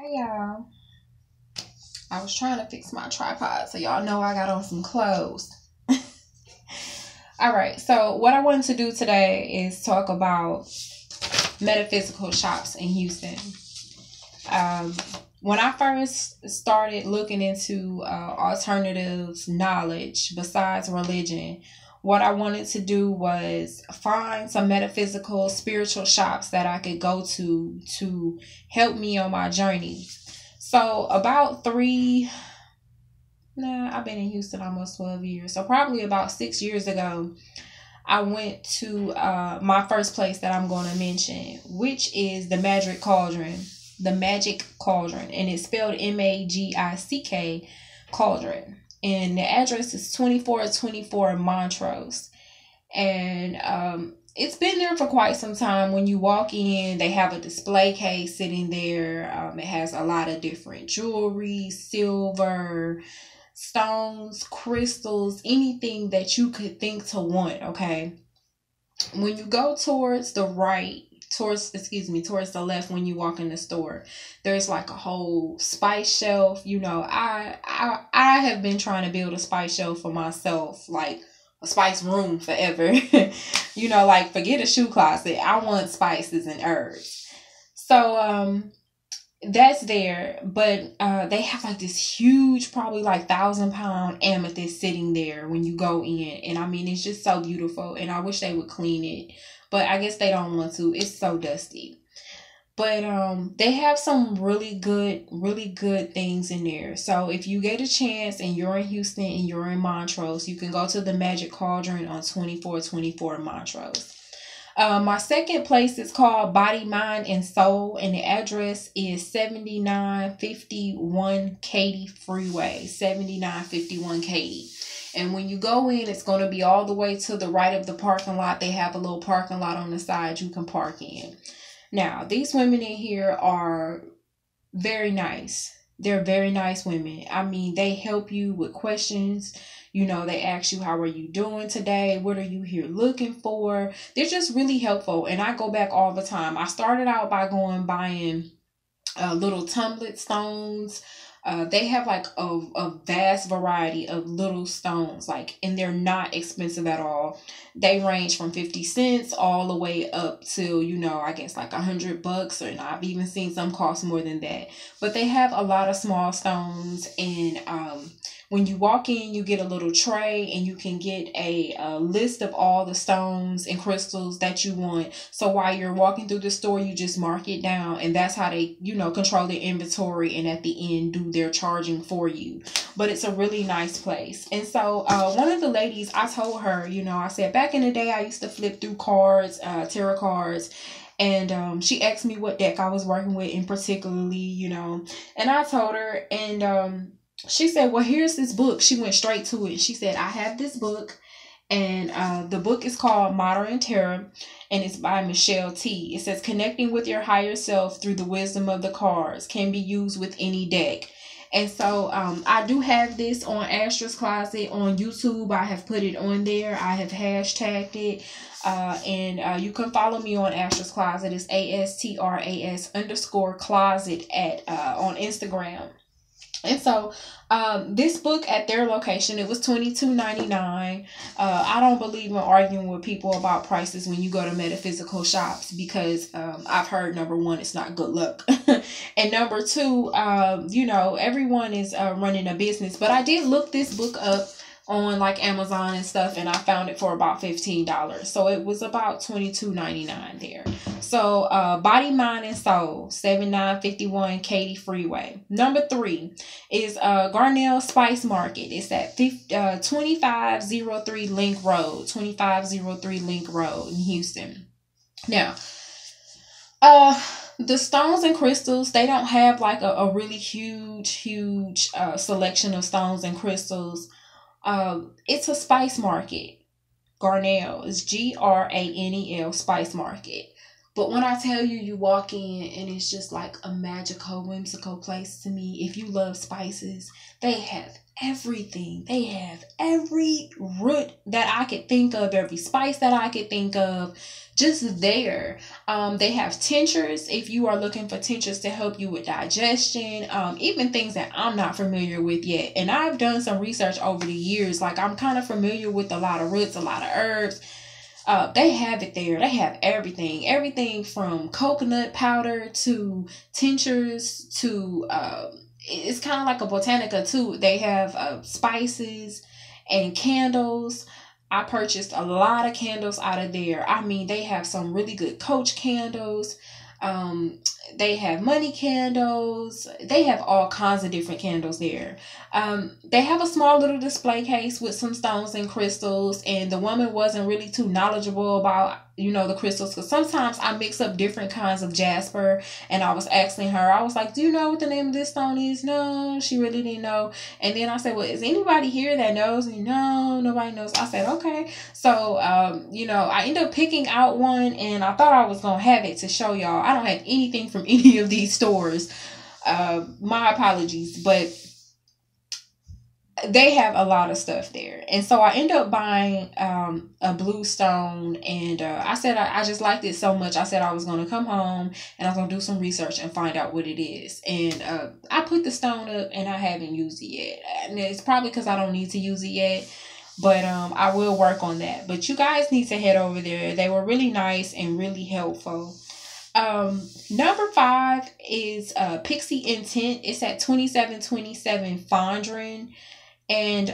Hey y'all, I was trying to fix my tripod so y'all know I got on some clothes. All right, so what I wanted to do today is talk about metaphysical shops in Houston. Um, when I first started looking into alternatives knowledge besides religion, what I wanted to do was find some metaphysical spiritual shops that I could go to help me on my journey. So about I've been in Houston almost 12 years. So probably about 6 years ago, I went to my first place that I'm going to mention, which is the Magic Cauldron. The Magic Cauldron. And it's spelled Magic Cauldron. And the address is 2424 Montrose. And it's been there for quite some time. When you walk in, they have a display case sitting there. It has a lot of different jewelry, silver, stones, crystals, anything that you could think to want. Okay, when you go towards the right, towards the left, when you walk in the store, there's like a whole spice shelf. I have been trying to build a spice shelf for myself, like a spice room forever. Like forget a shoe closet, I want spices and herbs. So that's there, but they have like this huge, probably like 1,000-pound amethyst sitting there when you go in, and I mean it's just so beautiful, and I wish they would clean it, but I guess they don't want to. It's so dusty. But they have some really good things in there. So if you get a chance and you're in Houston and you're in Montrose, you can go to the Magic Cauldron on 2424 Montrose. My second place is called Body, Mind, and Soul, and the address is 7951 Katy Freeway, 7951 Katy. And when you go in, it's going to be all the way to the right of the parking lot. They have a little parking lot on the side you can park in. Now, these women in here are very nice. They're very nice women. I mean, they help you with questions. They ask you, how are you doing today? What are you here looking for? They're just really helpful. And I go back all the time. I started out by buying little tumblet stones. They have like a vast variety of little stones, and they're not expensive at all. They range from 50 cents all the way up to, I guess like $100, and I've even seen some cost more than that. But they have a lot of small stones, and when you walk in, you get a little tray, and you can get a list of all the stones and crystals that you want. So while you're walking through the store, you just mark it down, and that's how they, control their inventory, and at the end do their charging for you. But it's a really nice place. And so one of the ladies, I told her, I said, back in the day, I used to flip through cards, tarot cards. And she asked me what deck I was working with in particularly, and I told her, and she said, well, here's this book. She went straight to it. She said, I have this book, and the book is called Modern Tarot, and it's by Michelle T. It says, connecting with your higher self through the wisdom of the cards can be used with any deck. And so I do have this on Astra's Closet on YouTube. I have put it on there. I have hashtagged it. And you can follow me on Astra's Closet. It's ASTRAS_closet on Instagram. And so this book at their location, it was $22.99. I don't believe in arguing with people about prices when you go to metaphysical shops, because I've heard, number one, it's not good luck. And number two, everyone is running a business. But I did look this book up on like Amazon and stuff, and I found it for about $15. So it was about $22.99 there. So Body, Mind, and Soul, 7951 Katy Freeway. Number 3 is Garnell Spice Market. It's at 2503 Link Road, 2503 Link Road in Houston. Now, the stones and crystals, they don't have like a really huge selection of stones and crystals. It's a spice market. Garnell is GRANEL Spice Market. But when I tell you, you walk in and it's just like a magical, whimsical place to me. If you love spices, they have everything. They have every root that I could think of, every spice that I could think of, just there. They have tinctures if you are looking for tinctures to help you with digestion, even things that I'm not familiar with yet. And I've done some research over the years. Like, I'm kind of familiar with a lot of roots, a lot of herbs. They have it there. They have everything from coconut powder to tinctures to it's kind of like a botanica too. They have spices and candles. I purchased a lot of candles out of there. I mean, they have some really good Coach candles. They have money candles. They have all kinds of different candles there. They have a small little display case with some stones and crystals, and the woman wasn't really too knowledgeable about, you know, the crystals, because sometimes I mix up different kinds of jasper, and I was asking her, I was like, do you know what the name of this stone is? No, she really didn't know. And then I said, well, is anybody here that knows? And no, nobody knows. I said, okay. So, you know, I ended up picking out one, and I thought I was going to have it to show y'all. I don't have anything from any of these stores. My apologies, but they have a lot of stuff there. And so I ended up buying a blue stone, and I said I just liked it so much. I said I was going to come home and I was going to do some research and find out what it is. And I put the stone up and I haven't used it yet. And it's probably because I don't need to use it yet. But I will work on that. But you guys need to head over there. They were really nice and really helpful. Number 5 is Pixie Intent. It's at 2727 Fondren. And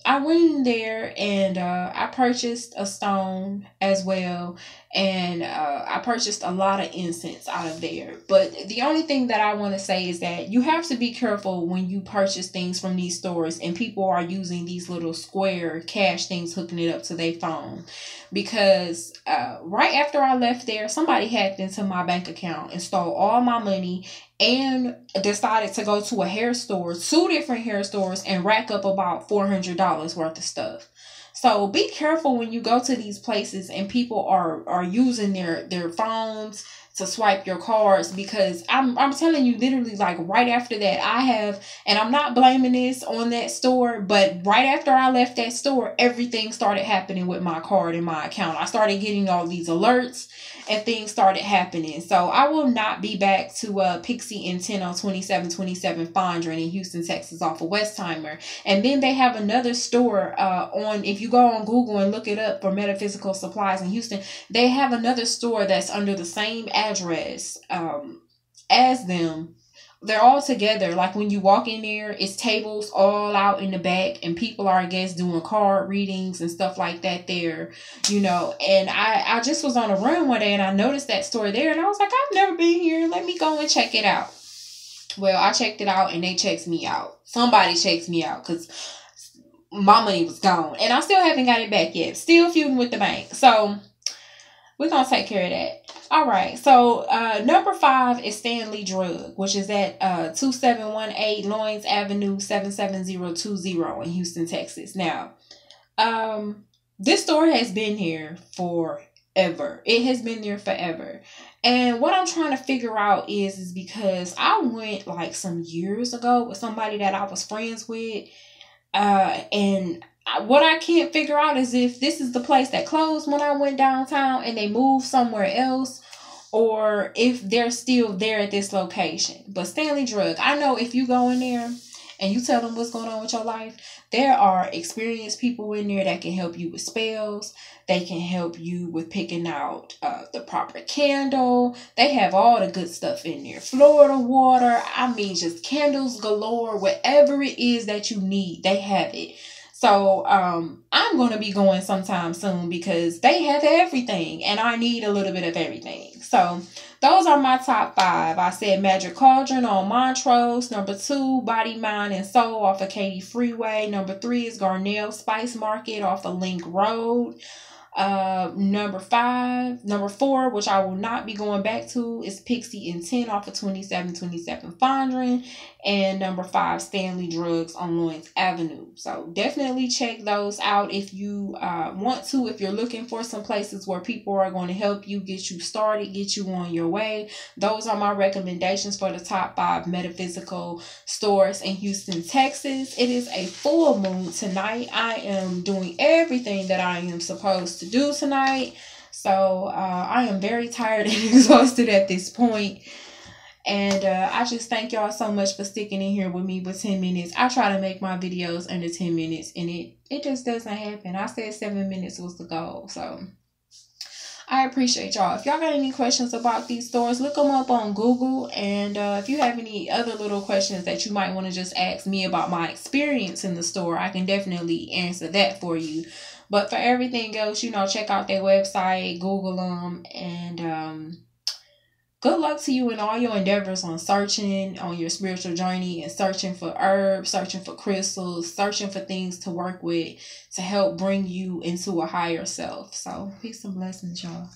I went in there and I purchased a stone as well. And I purchased a lot of incense out of there. But the only thing that I want to say is that you have to be careful when you purchase things from these stores and people are using these little square cash things, hooking it up to their phone. Because right after I left there, somebody hacked into my bank account and stole all my money and decided to go to a hair store, 2 different hair stores, and rack up about $400 worth of stuff. So be careful when you go to these places and people are using their phones to swipe your cards, because I'm telling you, literally, like right after that, I have, and I'm not blaming this on that store, but right after I left that store, everything started happening with my card and my account. I started getting all these alerts and things started happening. So I will not be back to Pixie Intent on 2727 Fondren in Houston, Texas, off of Westheimer. And then they have another store on, if you go on Google and look it up for Metaphysical Supplies in Houston, they have another store that's under the same address as them. They're all together. Like when you walk in there, it's tables all out in the back and people are, I guess, doing card readings and stuff like that there, you know. And I just was on a run one day and I noticed that store there and I was like, I've never been here. Let me go and check it out. Well, I checked it out and they checked me out. Somebody checked me out because my money was gone and I still haven't got it back yet. Still feuding with the bank. So we're going to take care of that. All right. So number 5 is Stanley Drugs, which is at 2718 Loins Avenue, 77020 in Houston, Texas. Now, this store has been here forever. It has been there forever. And what I'm trying to figure out is because I went like some years ago with somebody that I was friends with. And what I can't figure out is if this is the place that closed when I went downtown and they moved somewhere else, or if they're still there at this location. But Stanley Drugs, I know if you go in there and you tell them what's going on with your life, there are experienced people in there that can help you with spells. They can help you with picking out the proper candle. They have all the good stuff in there. Florida water. I mean, just candles galore. Whatever it is that you need, they have it. So I'm going to be going sometime soon because they have everything and I need a little bit of everything. So those are my top 5. I said Magic Cauldron on Montrose. Number 2, Body, Mind, and Soul off of Katy Freeway. Number 3 is Garnell Spice Market off of Link Road. Number 4, which I will not be going back to, is Pixie Intent off of 2727 Fondren. And number 5, Stanley Drugs on Lawrence Avenue. So definitely check those out if you want to. If you're looking for some places where people are going to help you, get you started, get you on your way. Those are my recommendations for the top 5 metaphysical stores in Houston, Texas. It is a full moon tonight. I am doing everything that I am supposed to do tonight. So I am very tired and exhausted at this point. And I just thank y'all so much for sticking in here with me for 10 minutes. I try to make my videos under 10 minutes and it just doesn't happen. I said 7 minutes was the goal. So I appreciate y'all. If y'all got any questions about these stores, look them up on Google. And if you have any other little questions that you might want to just ask me about my experience in the store, I can definitely answer that for you. But for everything else, you know, check out their website, Google them, and good luck to you in all your endeavors on searching on your spiritual journey and searching for herbs, searching for crystals, searching for things to work with to help bring you into a higher self. So peace and blessings, y'all.